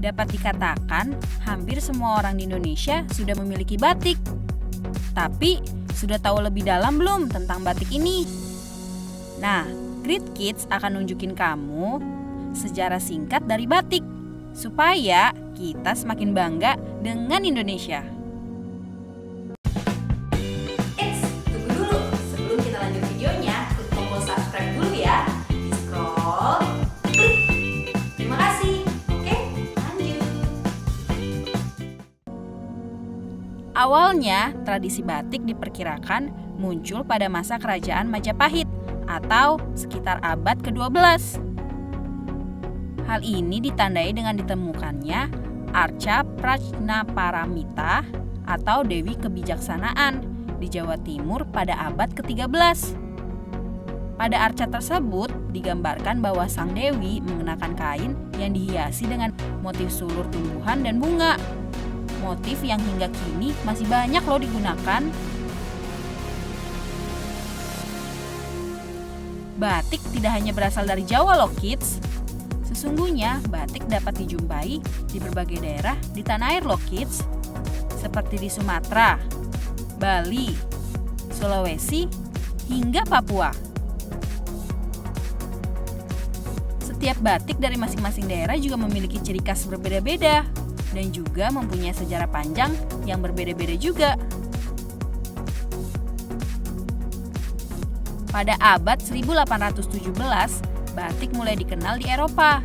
Dapat dikatakan, hampir semua orang di Indonesia sudah memiliki batik. Tapi, sudah tahu lebih dalam belum tentang batik ini? Nah, Great Kids akan nunjukin kamu sejarah singkat dari batik, supaya kita semakin bangga dengan Indonesia. Tunggu dulu, sebelum kita lanjut videonya, klik tombol subscribe dulu ya. Di scroll, klik. Terima kasih. Oke, lanjut. Awalnya, tradisi batik diperkirakan muncul pada masa kerajaan Majapahit atau sekitar abad ke-12. Hal ini ditandai dengan ditemukannya Arca Prajnaparamita atau Dewi Kebijaksanaan di Jawa Timur pada abad ke-13. Pada arca tersebut digambarkan bahwa sang dewi mengenakan kain yang dihiasi dengan motif sulur tumbuhan dan bunga. Motif yang hingga kini masih banyak loh digunakan. Batik tidak hanya berasal dari Jawa loh kids. Sesungguhnya batik dapat dijumpai di berbagai daerah di tanah air loh kids. Seperti di Sumatera, Bali, Sulawesi, hingga Papua. Setiap batik dari masing-masing daerah juga memiliki ciri khas berbeda-beda dan juga mempunyai sejarah panjang yang berbeda-beda juga. Pada abad 1817, batik mulai dikenal di Eropa.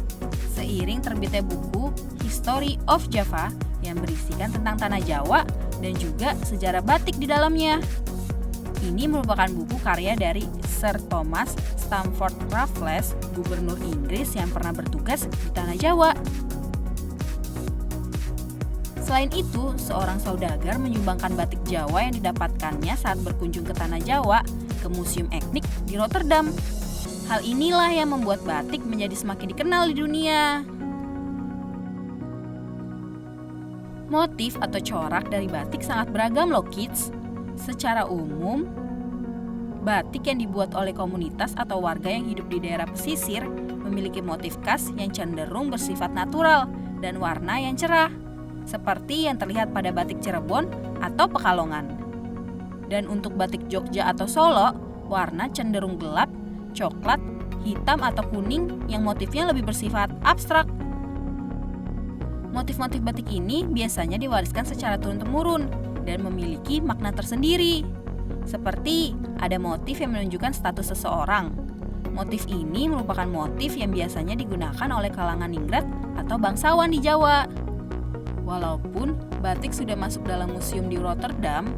Seiring terbitnya buku History of Java yang berisikan tentang tanah Jawa dan juga sejarah batik di dalamnya. Ini merupakan buku karya dari Sir Thomas Stamford Raffles, gubernur Inggris yang pernah bertugas di tanah Jawa. Selain itu, seorang saudagar menyumbangkan batik Jawa yang didapatkannya saat berkunjung ke tanah Jawa ke Museum Etnik di Rotterdam. Hal inilah yang membuat batik menjadi semakin dikenal di dunia. Motif atau corak dari batik sangat beragam loh kids. Secara umum, batik yang dibuat oleh komunitas atau warga yang hidup di daerah pesisir memiliki motif khas yang cenderung bersifat natural dan warna yang cerah, seperti yang terlihat pada batik Cirebon atau Pekalongan. Dan untuk batik Jogja atau Solo, warna cenderung gelap, coklat, hitam atau kuning yang motifnya lebih bersifat abstrak. Motif-motif batik ini biasanya diwariskan secara turun-temurun dan memiliki makna tersendiri. Seperti ada motif yang menunjukkan status seseorang. Motif ini merupakan motif yang biasanya digunakan oleh kalangan ningrat atau bangsawan di Jawa. Walaupun batik sudah masuk dalam museum di Rotterdam,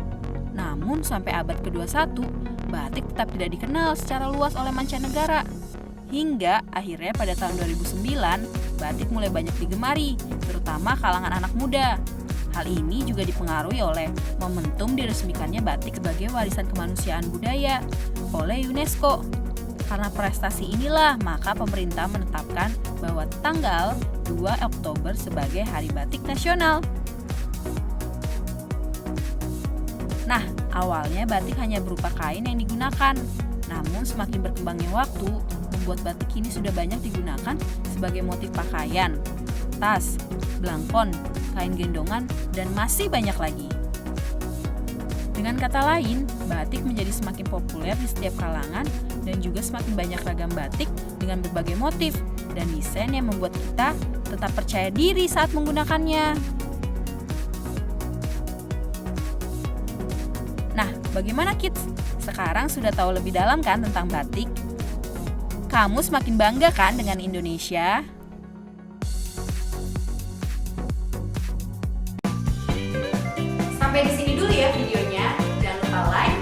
namun sampai abad ke-21, batik tetap tidak dikenal secara luas oleh mancanegara. Hingga akhirnya pada tahun 2009, batik mulai banyak digemari, terutama kalangan anak muda. Hal ini juga dipengaruhi oleh momentum diresmikannya batik sebagai warisan kemanusiaan budaya oleh UNESCO. Karena prestasi inilah, maka pemerintah menetapkan bahwa tanggal 2 Oktober sebagai Hari Batik Nasional. Nah, awalnya batik hanya berupa kain yang digunakan. Namun semakin berkembangnya waktu, membuat batik ini sudah banyak digunakan sebagai motif pakaian, tas, belangkon, kain gendongan, dan masih banyak lagi. Dengan kata lain, batik menjadi semakin populer di setiap kalangan dan juga semakin banyak ragam batik dengan berbagai motif dan desain yang membuat kita tetap percaya diri saat menggunakannya. Nah, bagaimana kids? Sekarang sudah tahu lebih dalam kan tentang batik? Kamu semakin bangga kan dengan Indonesia? Sampai di sini dulu ya videonya. Jangan lupa like,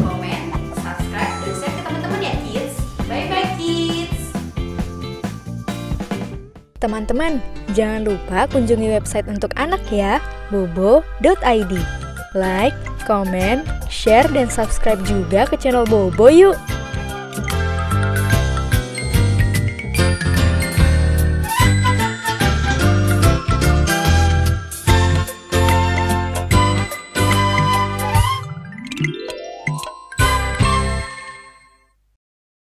komen, subscribe, dan share ke teman-teman ya kids. Bye-bye kids. Teman-teman, jangan lupa kunjungi website untuk anak ya, bobo.id. Like, komen, share, dan subscribe juga ke channel Bobo yuk!